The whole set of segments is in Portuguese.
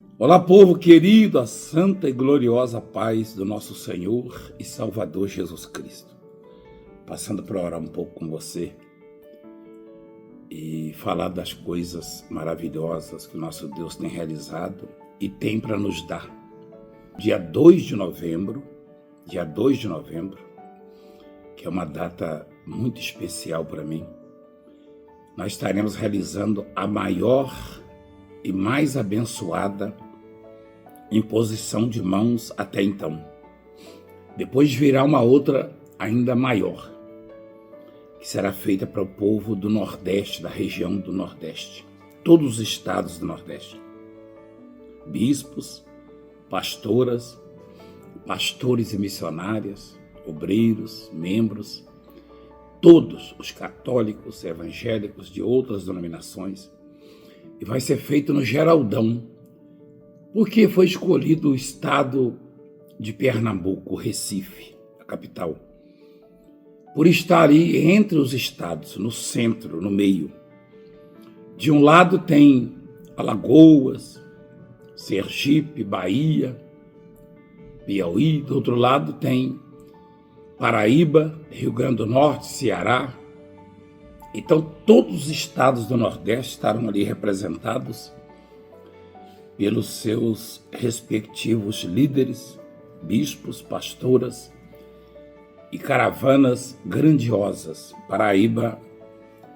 Olá, povo querido, a santa e gloriosa paz do nosso Senhor e Salvador Jesus Cristo. Passando para orar um pouco com você e falar das coisas maravilhosas que o nosso Deus tem realizado e tem para nos dar. Dia 2 de novembro, que é uma data muito especial para mim, nós estaremos realizando a maior e mais abençoada imposição de mãos até então. Depois virá uma outra ainda maior, que será feita para o povo do Nordeste, da região do Nordeste, todos os estados do Nordeste. Bispos, pastoras, pastores e missionárias, obreiros, membros, todos os católicos, evangélicos de outras denominações, e vai ser feito no Geraldão, porque foi escolhido o estado de Pernambuco, Recife, a capital, por estar ali entre os estados, no centro, no meio. De um lado tem Alagoas, Sergipe, Bahia, Piauí, do outro lado tem Paraíba, Rio Grande do Norte, Ceará. Então, todos os estados do Nordeste estarão ali representados pelos seus respectivos líderes, bispos, pastoras e caravanas grandiosas. Paraíba,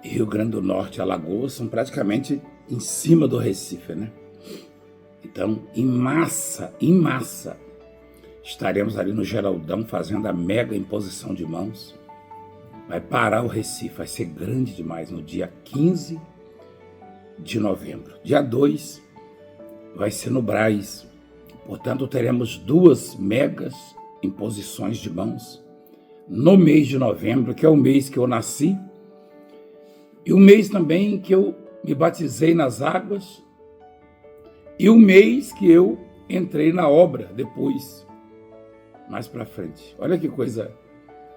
Rio Grande do Norte e Alagoas são praticamente em cima do Recife, né? Então, em massa, estaremos ali no Geraldão fazendo a mega imposição de mãos. Vai parar o Recife, vai ser grande demais no dia 15 de novembro. Dia 2 vai ser no Brás. Portanto, teremos 2 megas imposições de mãos no mês de novembro, que é o mês que eu nasci, e o mês também que eu me batizei nas águas, e o mês que eu entrei na obra depois, mais para frente. Olha que coisa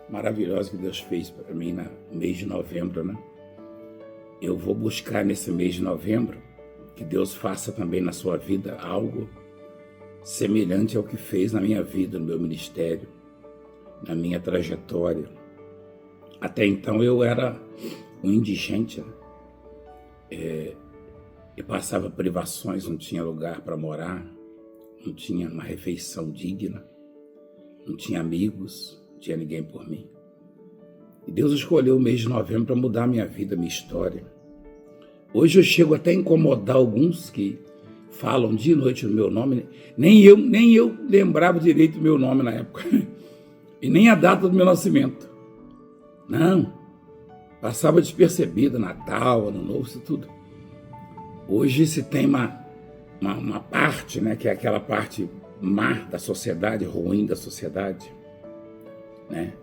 maravilhosa que Deus fez para mim no mês de novembro, né? Eu vou buscar nesse mês de novembro que Deus faça também na sua vida algo semelhante ao que fez na minha vida, no meu ministério, na minha trajetória. Até então eu era um indigente, né? Eu passava privações, não tinha lugar para morar, não tinha uma refeição digna, não tinha amigos, não tinha ninguém por mim. E Deus escolheu o mês de novembro para mudar a minha vida, a minha história. Hoje eu chego até a incomodar alguns que falam dia e noite no meu nome. Nem eu lembrava direito do meu nome na época. E nem a data do meu nascimento. Não. Passava despercebido, Natal, Ano Novo, isso tudo. Hoje se tem uma parte, né, que é aquela parte má da sociedade, ruim da sociedade, né?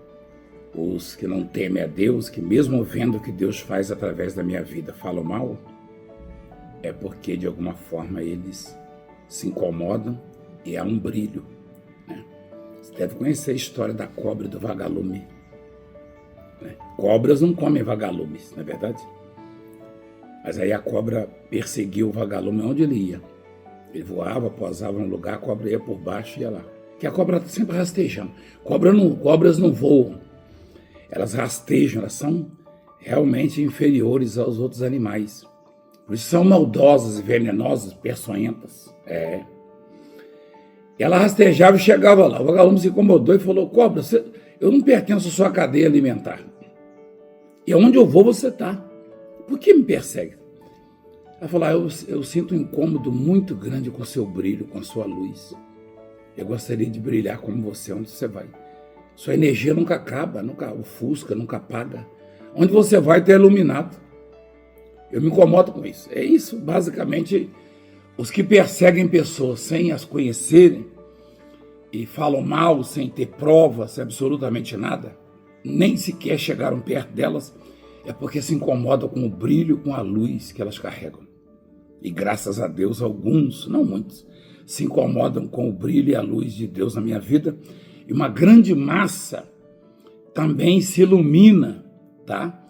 Os que não temem a Deus, que mesmo vendo o que Deus faz através da minha vida, falam mal, é porque de alguma forma eles se incomodam e há um brilho, né? Você deve conhecer a história da cobra e do vagalume, né? Cobras não comem vagalumes, não é verdade? Mas aí a cobra perseguiu o vagalume onde ele ia. Ele voava, posava num lugar, a cobra ia por baixo e ia lá. Porque a cobra está sempre rastejando. Cobras não voam. Elas rastejam, elas são realmente inferiores aos outros animais. Por isso são maldosas, venenosas, peçonhentas. Ela rastejava e chegava lá. O vagalume se incomodou e falou: cobra, eu não pertenço à sua cadeia alimentar. E aonde eu vou, você está. Por que me persegue? Ela falou: eu sinto um incômodo muito grande com seu brilho, com sua luz. Eu gostaria de brilhar como você, onde você vai. Sua energia nunca acaba, nunca ofusca, nunca apaga. Onde você vai, está iluminado. Eu me incomodo com isso. É isso, basicamente, os que perseguem pessoas sem as conhecerem e falam mal, sem ter provas, absolutamente nada, nem sequer chegaram perto delas, é porque se incomodam com o brilho, com a luz que elas carregam. E graças a Deus, alguns, não muitos, se incomodam com o brilho e a luz de Deus na minha vida, e uma grande massa também se ilumina, tá?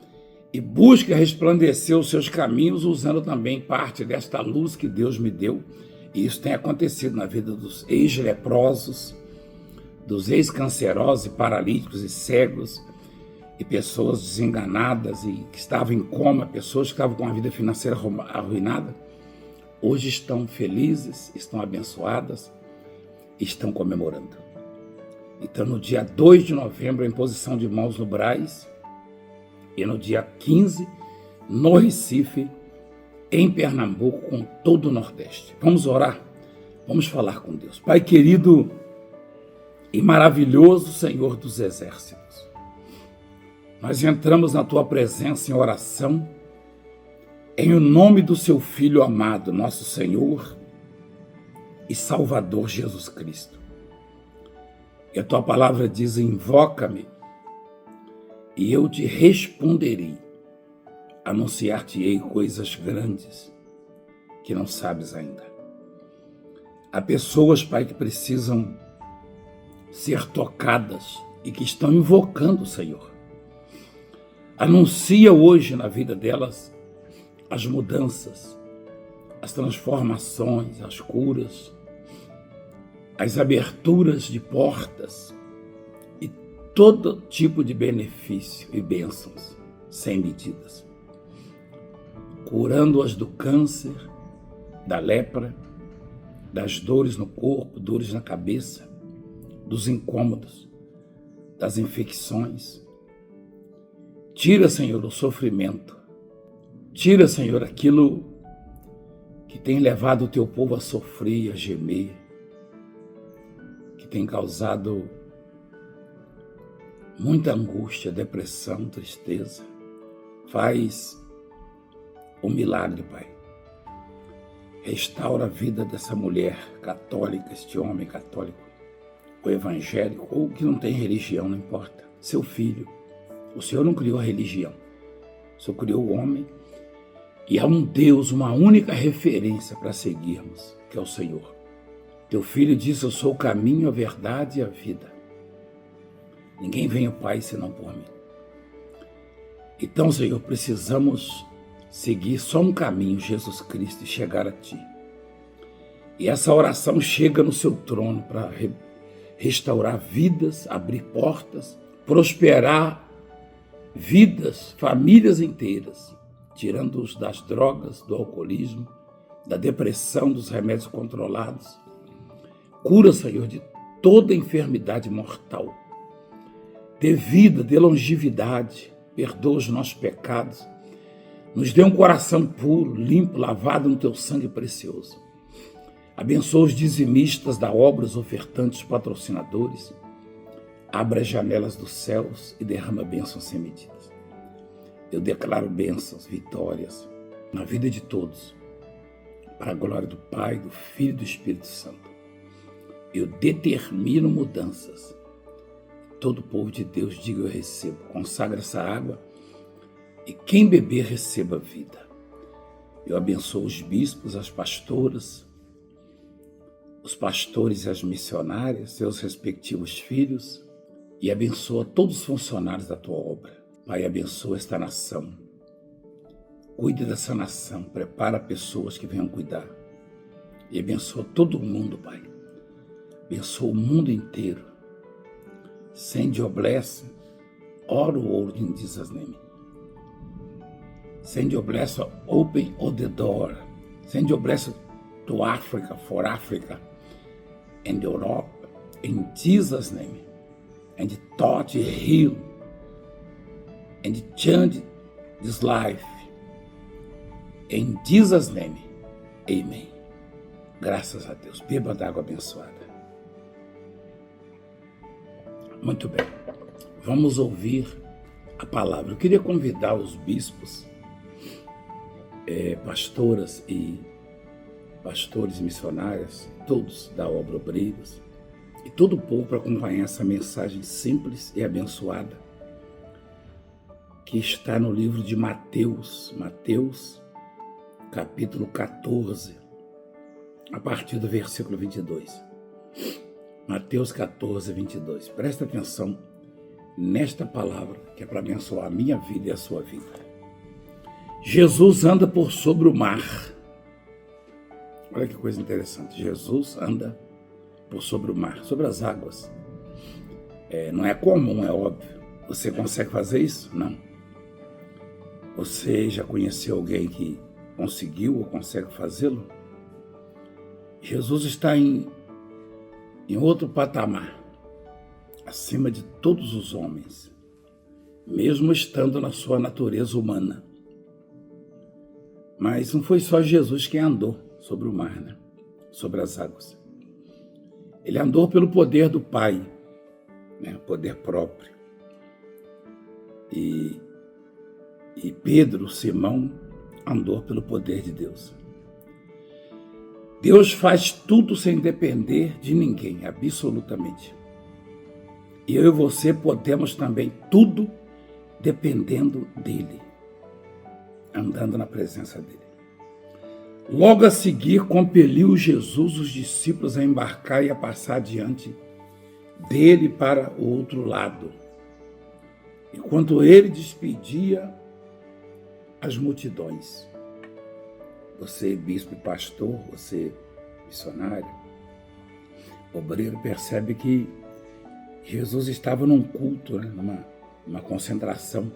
E busca resplandecer os seus caminhos usando também parte desta luz que Deus me deu E isso tem acontecido na vida dos ex-leprosos, dos ex-cancerosos e paralíticos e cegos, e pessoas desenganadas e que estavam em coma, pessoas que estavam com a vida financeira arruinada, hoje estão felizes, estão abençoadas, estão comemorando. Então, no dia 2 de novembro, a imposição de mãos no Brás, e no dia 15, no Recife, em Pernambuco, com todo o Nordeste. Vamos orar? Vamos falar com Deus. Pai querido e maravilhoso Senhor dos Exércitos, nós entramos na Tua presença em oração, em o nome do Seu Filho amado, nosso Senhor e Salvador Jesus Cristo. E a Tua palavra diz: invoca-me e eu te responderei, anunciar-te-ei coisas grandes que não sabes ainda. Há pessoas, Pai, que precisam ser tocadas e que estão invocando o Senhor. Anuncia hoje na vida delas as mudanças, as transformações, as curas, as aberturas de portas e todo tipo de benefício e bênçãos sem medidas. Curando-as do câncer, da lepra, das dores no corpo, dores na cabeça, dos incômodos, das infecções. Tira, Senhor, o sofrimento. Tira, Senhor, aquilo que tem levado o Teu povo a sofrer, a gemer, que tem causado muita angústia, depressão, tristeza. Faz o milagre, Pai. Restaura a vida dessa mulher católica, este homem católico, ou evangélico, ou que não tem religião, não importa. Seu filho. O Senhor não criou a religião. O Senhor criou o homem. E há um Deus, uma única referência para seguirmos, que é o Senhor. Teu filho disse: eu sou o caminho, a verdade e a vida. Ninguém vem ao Pai senão por mim. Então, Senhor, precisamos seguir só um caminho, Jesus Cristo, e chegar a Ti. E essa oração chega no Seu trono para restaurar vidas, abrir portas, prosperar vidas, famílias inteiras, tirando-os das drogas, do alcoolismo, da depressão, dos remédios controlados. Cura, Senhor, de toda enfermidade mortal. Dê vida, dê longevidade, perdoa os nossos pecados. Nos dê um coração puro, limpo, lavado no Teu sangue precioso. Abençoa os dizimistas da obra, os ofertantes, os patrocinadores. Abra as janelas dos céus e derrama bênçãos sem medidas. Eu declaro bênçãos, vitórias na vida de todos, para a glória do Pai, do Filho e do Espírito Santo. Eu determino mudanças. Todo o povo de Deus diga: eu recebo. Consagra essa água e quem beber receba vida. Eu abençoo os bispos, as pastoras, os pastores e as missionárias, seus respectivos filhos, e abençoa todos os funcionários da Tua obra. Pai, abençoa esta nação. Cuide dessa nação, prepara pessoas que venham cuidar. E abençoa todo mundo, Pai. Abençoa o mundo inteiro. Send your blessing all the world in Jesus' name. Send your blessing, open all the door. Send your blessing to Africa, for Africa and Europe, in Jesus' name. And touch, heal, and change this life. In Jesus' name, amen. Graças a Deus. Beba da água abençoada. Muito bem. Vamos ouvir a palavra. Eu queria convidar os bispos, pastoras e pastores missionários, todos da obra Obreiros, e todo o povo para acompanhar essa mensagem simples e abençoada que está no livro de Mateus, capítulo 14, a partir do versículo 22. Mateus 14, 22. Presta atenção nesta palavra que é para abençoar a minha vida e a sua vida. Jesus anda por sobre o mar. Olha que coisa interessante. Jesus anda por sobre o mar, sobre as águas. Não é comum, é óbvio. Você consegue fazer isso? Não. Você já conheceu alguém que conseguiu ou consegue fazê-lo? Jesus está em outro patamar, acima de todos os homens, mesmo estando na sua natureza humana. Mas não foi só Jesus quem andou sobre o mar, né? Sobre as águas. Ele andou pelo poder do Pai, né? Poder próprio. E Pedro, Simão, andou pelo poder de Deus. Deus faz tudo sem depender de ninguém, absolutamente. E eu e você podemos também tudo dependendo dele, andando na presença dele. Logo a seguir, compeliu Jesus os discípulos a embarcar e a passar diante dele para o outro lado. Enquanto ele despedia as multidões. Você, bispo e pastor, você, missionário, obreiro, percebe que Jesus estava num culto, né? numa concentração.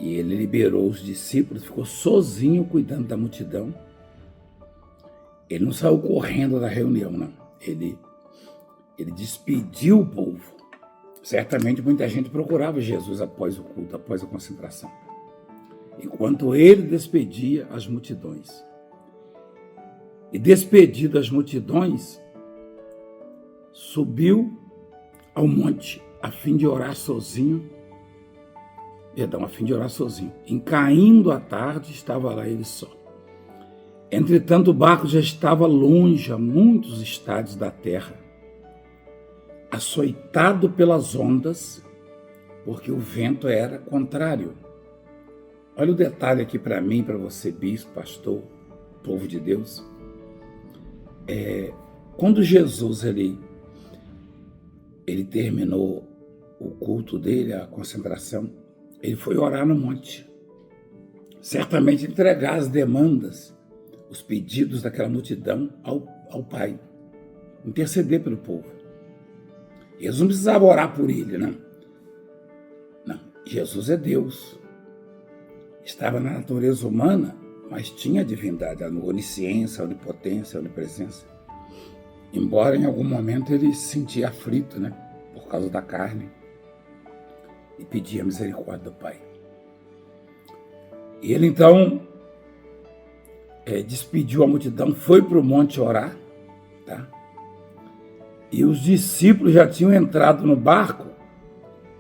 E ele liberou os discípulos, ficou sozinho cuidando da multidão. Ele não saiu correndo da reunião, não. Ele despediu o povo. Certamente muita gente procurava Jesus após o culto, após a concentração. Enquanto ele despedia as multidões. E despedido as multidões, subiu ao monte a fim de orar sozinho. Em caindo a tarde, estava lá ele só. Entretanto, o barco já estava longe, a muitos estádios da terra, açoitado pelas ondas, porque o vento era contrário. Olha o detalhe aqui para mim, para você, bispo, pastor, povo de Deus. Quando Jesus ele terminou o culto dele, a concentração, ele foi orar no monte. Certamente entregar as demandas, os pedidos daquela multidão ao Pai. Interceder pelo povo. Jesus não precisava orar por ele, não. Não, Jesus é Deus. Estava na natureza humana, mas tinha a divindade, a onisciência, a onipotência, a onipresença. Embora em algum momento ele se sentia aflito, né, por causa da carne, e pedia a misericórdia do Pai. E ele então despediu a multidão, foi para o monte orar, tá? E os discípulos já tinham entrado no barco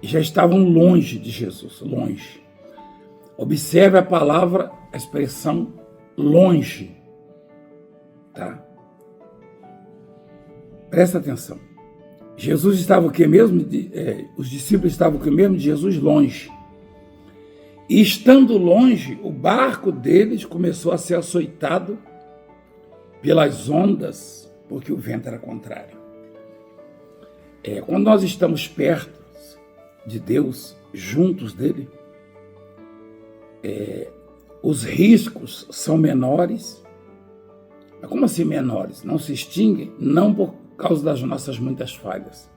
e já estavam longe de Jesus, longe. Observe a palavra, a expressão longe, tá? Presta atenção. Jesus estava o que mesmo? Os discípulos estavam o que mesmo? De Jesus longe. E estando longe, o barco deles começou a ser açoitado pelas ondas, porque o vento era contrário. Quando nós estamos perto de Deus, juntos dele, os riscos são menores. Mas como assim menores? Não se extinguem? Não por causa das nossas muitas falhas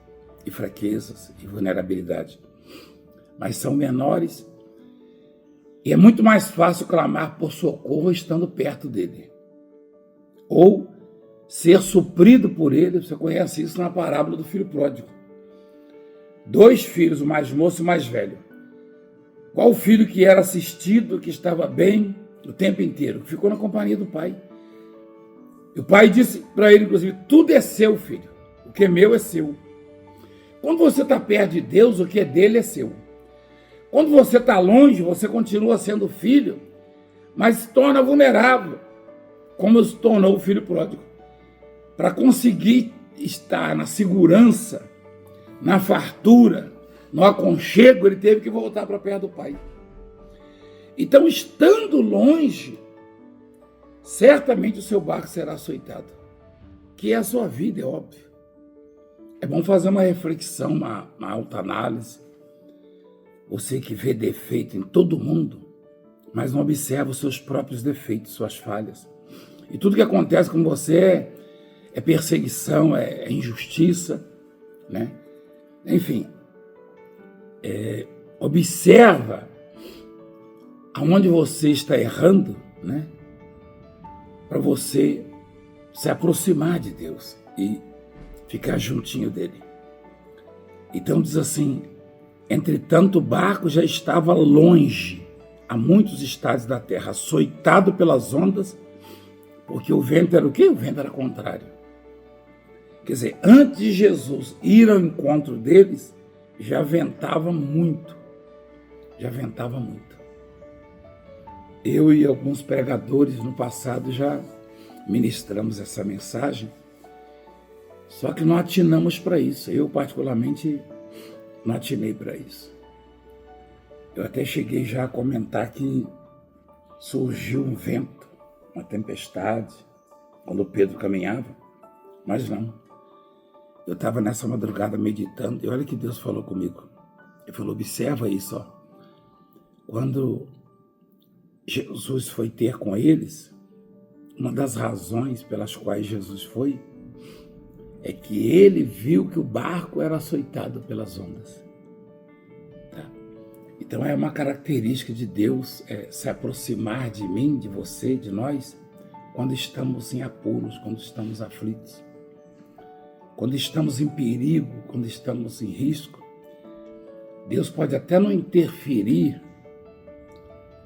e fraquezas e vulnerabilidade, mas são menores. E é muito mais fácil clamar por socorro estando perto dele. Ou ser suprido por ele. Você conhece isso na parábola do filho pródigo. 2 filhos, o mais moço e o mais velho. Qual filho que era assistido, que estava bem o tempo inteiro? Ficou na companhia do pai. E o pai disse para ele, inclusive, tudo é seu, filho. O que é meu é seu. Quando você está perto de Deus, o que é dele é seu. Quando você está longe, você continua sendo filho, mas se torna vulnerável, como se tornou o filho pródigo. Para conseguir estar na segurança, na fartura, no aconchego, ele teve que voltar para perto do pai. Então, estando longe, certamente o seu barco será açoitado, que é a sua vida, é óbvio. É bom fazer uma reflexão, uma autoanálise. Você que vê defeito em todo mundo, mas não observa os seus próprios defeitos, suas falhas. E tudo que acontece com você é perseguição, é injustiça, né? Enfim, observa aonde você está errando, né? Para você se aproximar de Deus e ficar juntinho dele. Então diz assim: entretanto o barco já estava longe, a muitos estados da terra, açoitado pelas ondas, porque o vento era o quê? O vento era contrário. Quer dizer, antes de Jesus ir ao encontro deles, já ventava muito. Já ventava muito. Eu e alguns pregadores no passado já ministramos essa mensagem, só que não atinamos para isso. Eu, particularmente, não atinei para isso. Eu até cheguei já a comentar que surgiu um vento, uma tempestade, quando Pedro caminhava, mas não. Eu estava nessa madrugada meditando e olha que Deus falou comigo. Ele falou: observa isso, ó. Quando Jesus foi ter com eles, uma das razões pelas quais Jesus foi é que ele viu que o barco era açoitado pelas ondas. Tá? Então é uma característica de Deus se aproximar de mim, de você, de nós, quando estamos em apuros, quando estamos aflitos, quando estamos em perigo, quando estamos em risco. Deus pode até não interferir,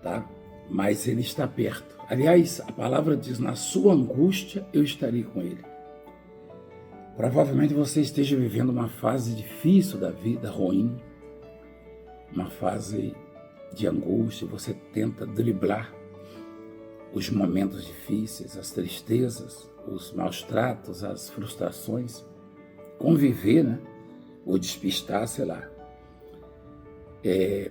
tá? Mas ele está perto. Aliás, a palavra diz: na sua angústia eu estarei com ele. Provavelmente você esteja vivendo uma fase difícil da vida, ruim, uma fase de angústia. Você tenta driblar os momentos difíceis, as tristezas, os maus tratos, as frustrações, conviver, né? Ou despistar, sei lá.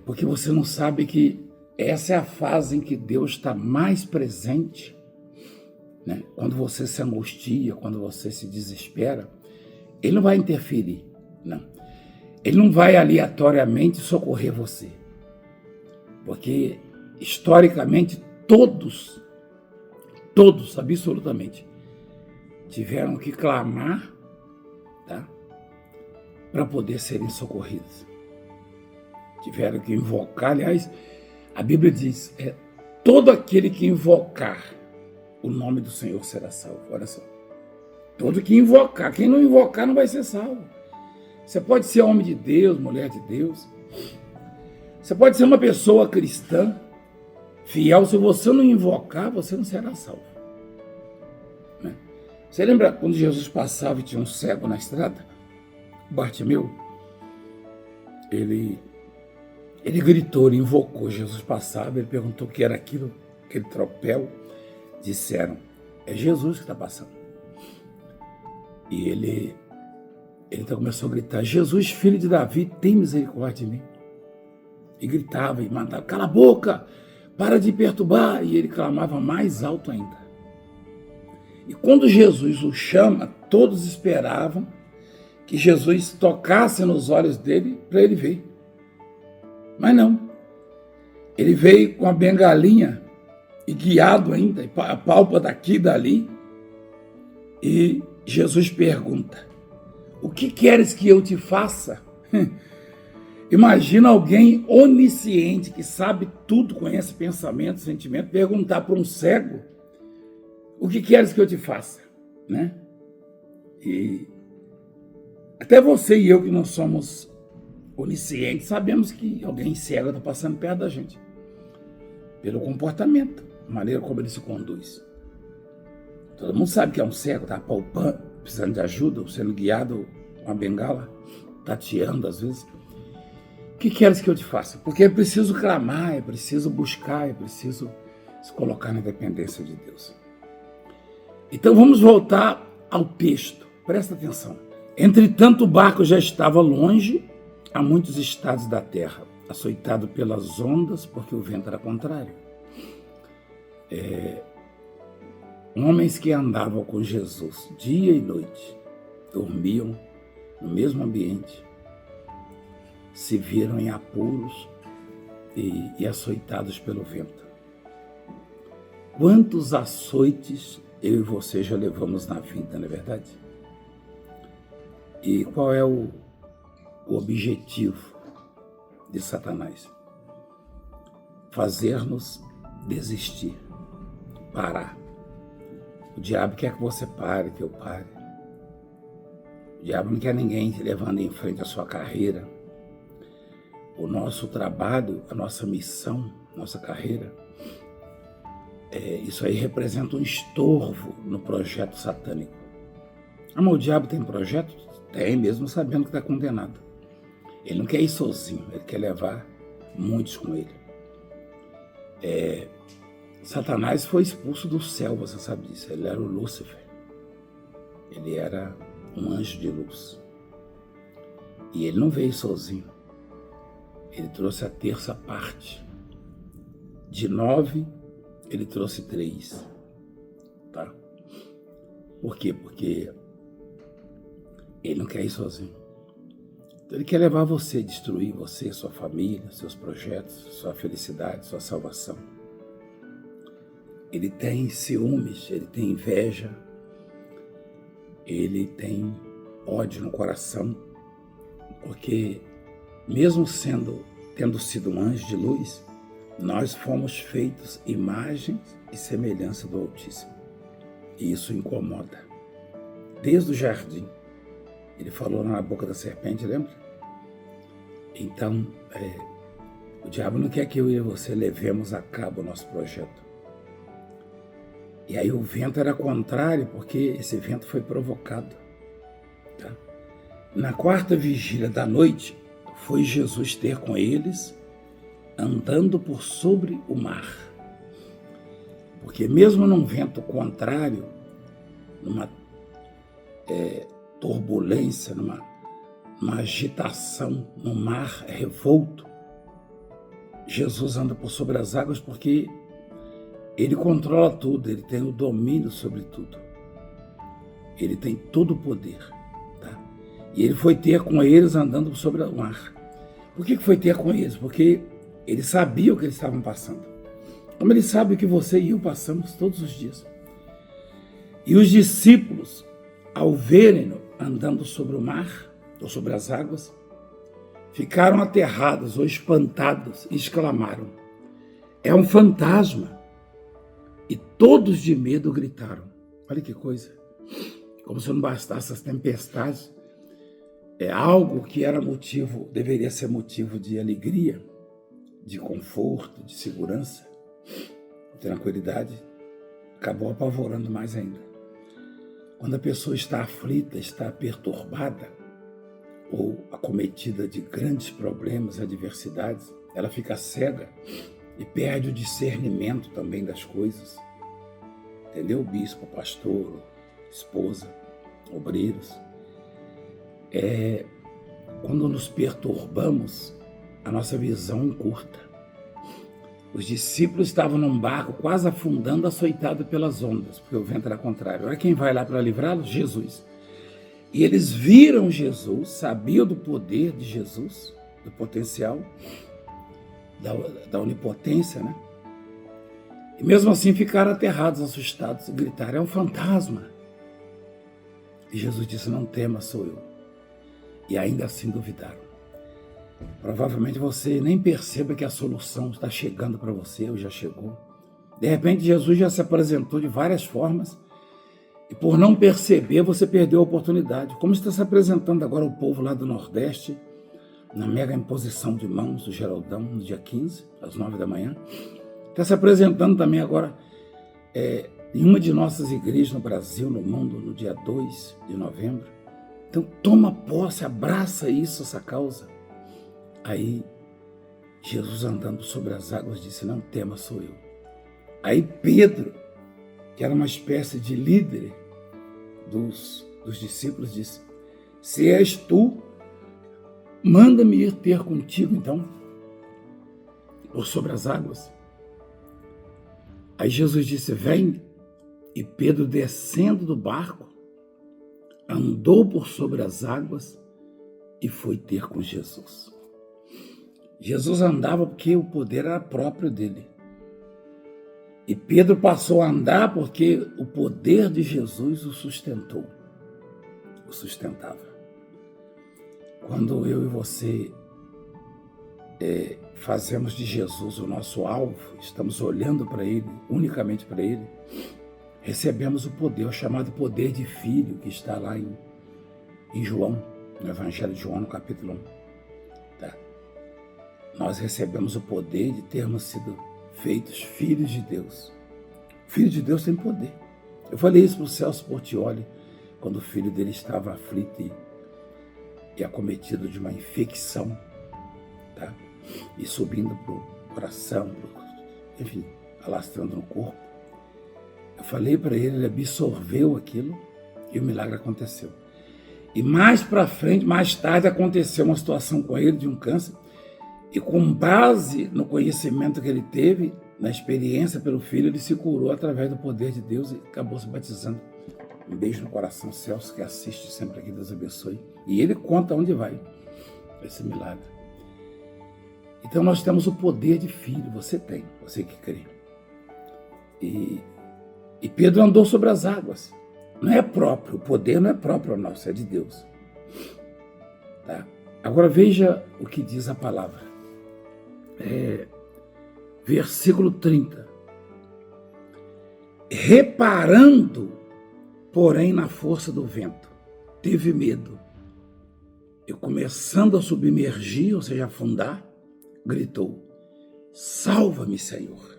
Porque você não sabe que essa é a fase em que Deus está mais presente, né? Quando você se angustia, quando você se desespera, ele não vai interferir, não. Ele não vai aleatoriamente socorrer você. Porque, historicamente, todos, absolutamente, tiveram que clamar, tá? Para poder serem socorridos. Tiveram que invocar, aliás, a Bíblia diz: todo aquele que invocar o nome do Senhor será salvo. Olha só. Todo que invocar. Quem não invocar não vai ser salvo. Você pode ser homem de Deus, mulher de Deus. Você pode ser uma pessoa cristã, fiel. Se você não invocar, você não será salvo. Né? Você lembra quando Jesus passava e tinha um cego na estrada? Bartimeu? Ele gritou, ele invocou. Jesus passava, ele perguntou o que era aquilo, aquele tropel. Disseram: é Jesus que está passando. E ele então começou a gritar: Jesus, filho de Davi, tem misericórdia de mim. E gritava e mandava: cala a boca, para de perturbar. E ele clamava mais alto ainda. E quando Jesus o chama, todos esperavam que Jesus tocasse nos olhos dele para ele ver. Mas não. Ele veio com a bengalinha e guiado ainda, a palpa daqui e dali. E Jesus pergunta: o que queres que eu te faça? Imagina alguém onisciente, que sabe tudo, conhece pensamento, sentimento, perguntar para um cego: o que queres que eu te faça? Né? E até você e eu, que não somos oniscientes, sabemos que alguém cego está passando perto da gente. Pelo comportamento, a maneira como ele se conduz. Todo mundo sabe que é um cego, está palpando, precisando de ajuda, ou sendo guiado com a bengala, tateando às vezes. O que queres que eu te faça? Porque é preciso clamar, é preciso buscar, é preciso se colocar na dependência de Deus. Então vamos voltar ao texto. Presta atenção. Entretanto, o barco já estava longe, a muitos estados da terra, açoitado pelas ondas, porque o vento era contrário. Homens que andavam com Jesus dia e noite, dormiam no mesmo ambiente, se viram em apuros e açoitados pelo vento. Quantos açoites eu e você já levamos na vida, não é verdade? E qual é o objetivo de Satanás? Fazer-nos desistir, parar. O diabo quer que você pare, que eu pare. O diabo não quer ninguém te levando em frente a sua carreira. O nosso trabalho, a nossa missão, nossa carreira, isso aí representa um estorvo no projeto satânico. Mas o diabo tem projeto? Tem, mesmo sabendo que está condenado. Ele não quer ir sozinho, ele quer levar muitos com ele. Satanás foi expulso do céu, você sabe disso. Ele era o Lúcifer. Ele era um anjo de luz. E ele não veio sozinho. Ele trouxe a terça parte. De 9, ele trouxe 3. Tá? Por quê? Porque ele não quer ir sozinho. Então ele quer levar você, destruir você, sua família, seus projetos, sua felicidade, sua salvação. Ele tem ciúmes, ele tem inveja, ele tem ódio no coração, porque mesmo tendo sido um anjo de luz, nós fomos feitos imagens e semelhança do Altíssimo. E isso incomoda. Desde o jardim, ele falou na boca da serpente, lembra? Então, o diabo não quer que eu e você levemos a cabo o nosso projeto. E aí o vento era contrário, porque esse vento foi provocado. Tá? Na 4ª vigília da noite, foi Jesus ter com eles, andando por sobre o mar. Porque mesmo num vento contrário, numa turbulência, numa agitação, no mar revolto, Jesus anda por sobre as águas porque ele controla tudo, ele tem o domínio sobre tudo. Ele tem todo o poder. Tá? E ele foi ter com eles andando sobre o mar. Por que foi ter com eles? Porque ele sabia o que eles estavam passando. Como ele sabe o que você e eu passamos todos os dias. E os discípulos, ao verem-no andando sobre o mar, ou sobre as águas, ficaram aterrados ou espantados e exclamaram: é um fantasma! E todos de medo gritaram. Olha que coisa. Como se não bastasse as tempestades. É algo que deveria ser motivo de alegria, de conforto, de segurança, de tranquilidade, acabou apavorando mais ainda. Quando a pessoa está aflita, está perturbada, ou acometida de grandes problemas, adversidades, ela fica cega e perde o discernimento também das coisas. Entendeu? Bispo, pastor, esposa, obreiros. Quando nos perturbamos, a nossa visão encurta. Os discípulos estavam num barco quase afundando, açoitado pelas ondas, porque o vento era contrário. Olha quem vai lá para livrá-los? Jesus. E eles viram Jesus, sabiam do poder de Jesus, do potencial, da onipotência, né? E mesmo assim ficaram aterrados, assustados, e gritaram: é um fantasma. E Jesus disse: não tema, sou eu. E ainda assim duvidaram. Provavelmente você nem perceba que a solução está chegando para você, ou já chegou. De repente Jesus já se apresentou de várias formas, e por não perceber você perdeu a oportunidade. Como está se apresentando agora o povo lá do Nordeste, na mega imposição de mãos do Geraldão, no dia 15, às 9 da manhã. Está se apresentando também agora em uma de nossas igrejas no Brasil, no mundo, no dia 2 de novembro. Então toma posse, abraça isso, essa causa. Aí Jesus, andando sobre as águas, disse: não tema, sou eu. Aí Pedro, que era uma espécie de líder dos discípulos, disse: se és tu, manda-me ir ter contigo, então, por sobre as águas. Aí Jesus disse: vem. E Pedro, descendo do barco, andou por sobre as águas e foi ter com Jesus. Jesus andava porque o poder era próprio dele. E Pedro passou a andar porque o poder de Jesus o sustentou, o sustentava. Quando eu e você fazemos de Jesus o nosso alvo, estamos olhando para Ele, unicamente para Ele, recebemos o poder, o chamado poder de filho, que está lá em João, no Evangelho de João, no capítulo 1. Tá? Nós recebemos o poder de termos sido feitos filhos de Deus. Filho de Deus tem poder. Eu falei isso para o Celso Portiolli, quando o filho dele estava aflito e acometido de uma infecção, tá? E subindo para o coração, enfim, alastrando no corpo. Eu falei para ele, ele absorveu aquilo e o milagre aconteceu. E mais para frente, mais tarde, aconteceu uma situação com ele de um câncer, e com base no conhecimento que ele teve, na experiência pelo filho, ele se curou através do poder de Deus e acabou se batizando. Um beijo no coração, Celso, que assiste sempre aqui, Deus abençoe. E ele conta onde vai esse milagre. Então nós temos o poder de filho, você tem, você que crê. E Pedro andou sobre as águas. Não é próprio, o poder não é próprio nosso, é de Deus. Tá? Agora veja o que diz a palavra. Versículo 30. Reparando, porém, na força do vento, teve medo. E começando a submergir, ou seja, afundar, gritou: salva-me, Senhor.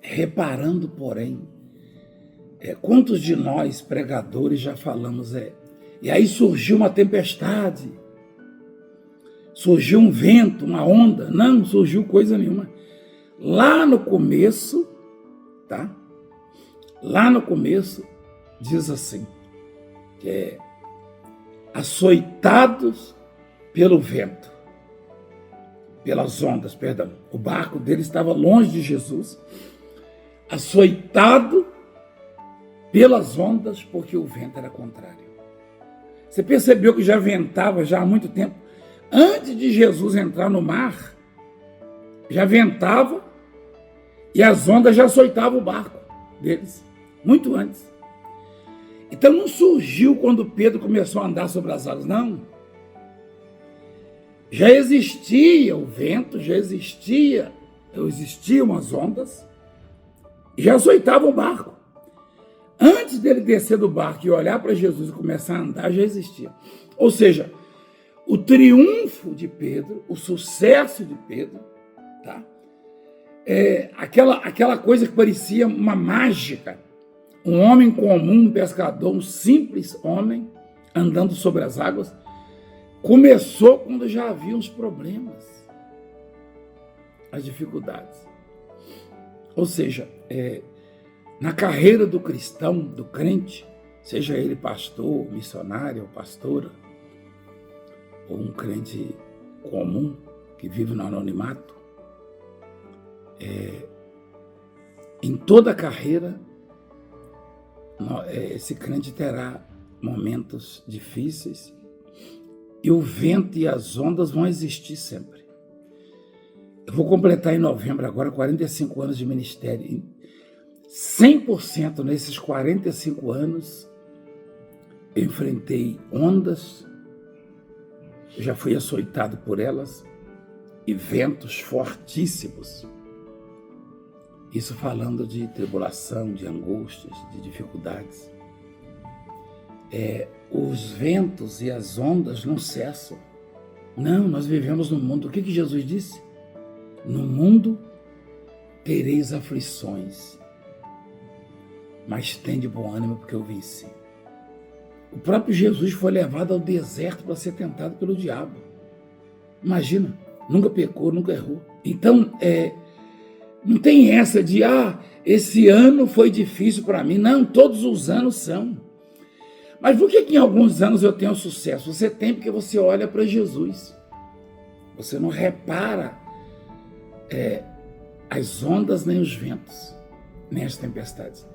Reparando, porém, quantos de nós, pregadores, já falamos, e aí surgiu uma tempestade, surgiu um vento, uma onda, não surgiu coisa nenhuma. Lá no começo, tá? Lá no começo, diz assim, que açoitados pelo vento, pelas ondas, perdão. O barco dele estava longe de Jesus, açoitado pelas ondas, porque o vento era contrário. Você percebeu que já ventava já há muito tempo? Antes de Jesus entrar no mar, já ventava e as ondas já açoitavam o barco deles, muito antes. Então não surgiu quando Pedro começou a andar sobre as águas, não. Já existia o vento, já existiam as ondas, e já açoitavam o barco. Antes dele descer do barco e olhar para Jesus e começar a andar, já existia. Ou seja, o triunfo de Pedro, o sucesso de Pedro, tá? Aquela coisa que parecia uma mágica, um homem comum, um pescador, um simples homem andando sobre as águas, começou quando já havia os problemas, as dificuldades. Ou seja, na carreira do cristão, do crente, seja ele pastor, missionário, pastora, ou um crente comum que vive no anonimato, em toda a carreira, esse crente terá momentos difíceis e o vento e as ondas vão existir sempre. Eu vou completar em novembro agora 45 anos de ministério. 100% nesses 45 anos eu enfrentei ondas, eu já fui açoitado por elas, e ventos fortíssimos. Isso falando de tribulação, de angústias, de dificuldades. Os ventos e as ondas não cessam. Não, nós vivemos no mundo. O que Jesus disse? No mundo tereis aflições, mas tende bom ânimo porque eu venci. O próprio Jesus foi levado ao deserto para ser tentado pelo diabo. Imagina, nunca pecou, nunca errou. Então, não tem essa de, esse ano foi difícil para mim. Não, todos os anos são. Mas por que em alguns anos eu tenho sucesso? Você tem porque você olha para Jesus. Você não repara as ondas, nem os ventos, nem as tempestades.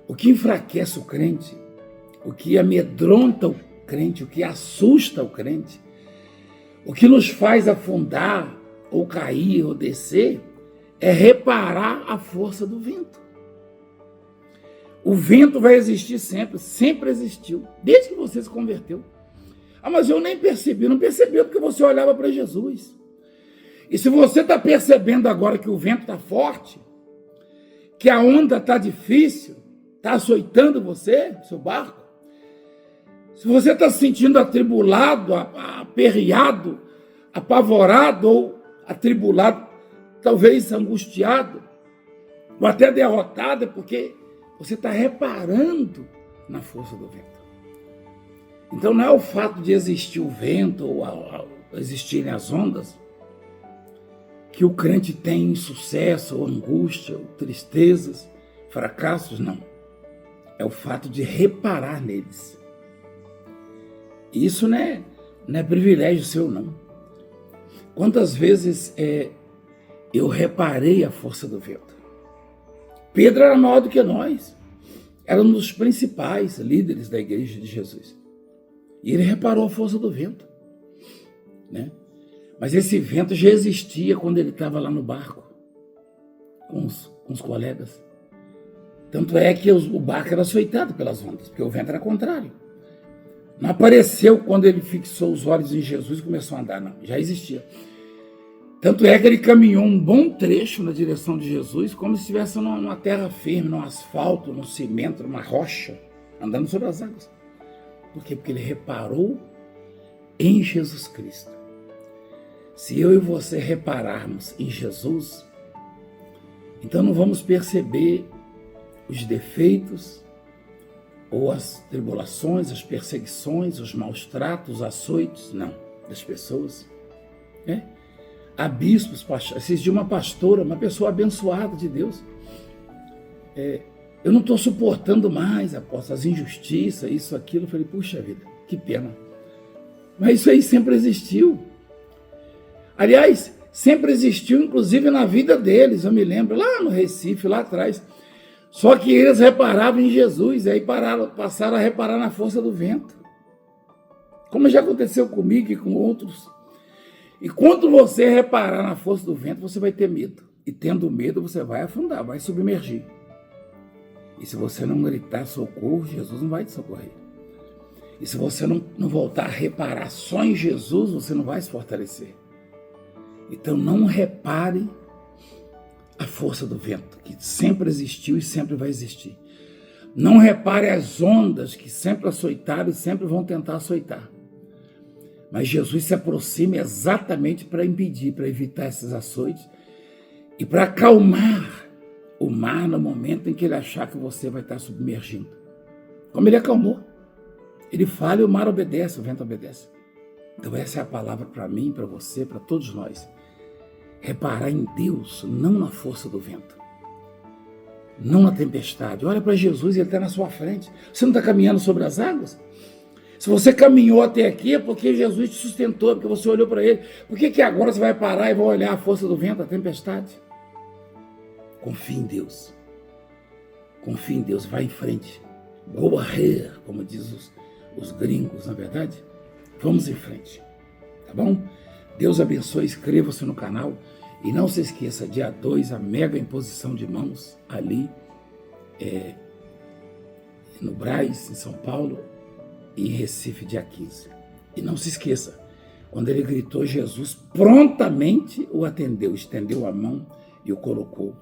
O que enfraquece o crente, o que amedronta o crente, o que assusta o crente, o que nos faz afundar, ou cair, ou descer, é reparar a força do vento. O vento vai existir sempre, sempre existiu, desde que você se converteu. Ah, mas eu nem percebi, não percebeu porque você olhava para Jesus. E se você está percebendo agora que o vento está forte, que a onda está difícil, está açoitando você, seu barco, se você está se sentindo atribulado, aperreado, apavorado ou atribulado, talvez angustiado, ou até derrotado, porque você está reparando na força do vento. Então não é o fato de existir o vento ou existirem as ondas que o crente tem sucesso, ou angústia, ou tristezas, fracassos, não. É o fato de reparar neles. E isso não é privilégio seu, não. Quantas vezes eu reparei a força do vento? Pedro era maior do que nós. Era um dos principais líderes da igreja de Jesus. E ele reparou a força do vento, né? Mas esse vento já existia quando ele estava lá no barco, com os colegas. Tanto é que o barco era açoitado pelas ondas, porque o vento era contrário. Não apareceu quando ele fixou os olhos em Jesus e começou a andar, não. Já existia. Tanto é que ele caminhou um bom trecho na direção de Jesus, como se estivesse numa terra firme, num asfalto, num cimento, numa rocha, andando sobre as águas. Por quê? Porque ele reparou em Jesus Cristo. Se eu e você repararmos em Jesus, então não vamos perceber os defeitos, ou as tribulações, as perseguições, os maus tratos, os açoites, não, das pessoas. Há bispos, esses dias uma pastora, uma pessoa abençoada de Deus, eu não estou suportando mais, apóstolo, as injustiças, isso, aquilo. Eu falei, puxa vida, que pena. Mas isso aí sempre existiu. Aliás, sempre existiu, inclusive na vida deles, eu me lembro, lá no Recife, lá atrás. Só que eles reparavam em Jesus, e aí passaram a reparar na força do vento. Como já aconteceu comigo e com outros. E quando você reparar na força do vento, você vai ter medo. E tendo medo, você vai afundar, vai submergir. E se você não gritar socorro, Jesus não vai te socorrer. E se você não voltar a reparar só em Jesus, você não vai se fortalecer. Então não repare a força do vento, que sempre existiu e sempre vai existir. Não repare as ondas que sempre açoitaram e sempre vão tentar açoitar. Mas Jesus se aproxima exatamente para impedir, para evitar esses açoites e para acalmar o mar no momento em que ele achar que você vai estar submergindo. Como ele acalmou. Ele fala e o mar obedece, o vento obedece. Então essa é a palavra para mim, para você, para todos nós. Reparar em Deus, não na força do vento. Não na tempestade. Olha para Jesus e ele está na sua frente. Você não está caminhando sobre as águas? Se você caminhou até aqui é porque Jesus te sustentou, porque você olhou para ele. Por que agora você vai parar e vai olhar a força do vento, a tempestade? Confie em Deus. Confie em Deus, vai em frente. Go ahead, como diz os gringos, na verdade. Vamos em frente, tá bom? Deus abençoe, inscreva-se no canal e não se esqueça, dia 2, a mega imposição de mãos ali no Brás, em São Paulo, e em Recife, dia 15. E não se esqueça, quando ele gritou, Jesus prontamente o atendeu, estendeu a mão e o colocou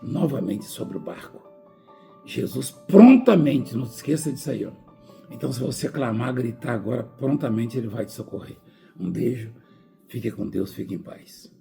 novamente sobre o barco. Jesus prontamente, não se esqueça disso aí, ó. Então, se você clamar, gritar agora, prontamente ele vai te socorrer. Um beijo, fique com Deus, fique em paz.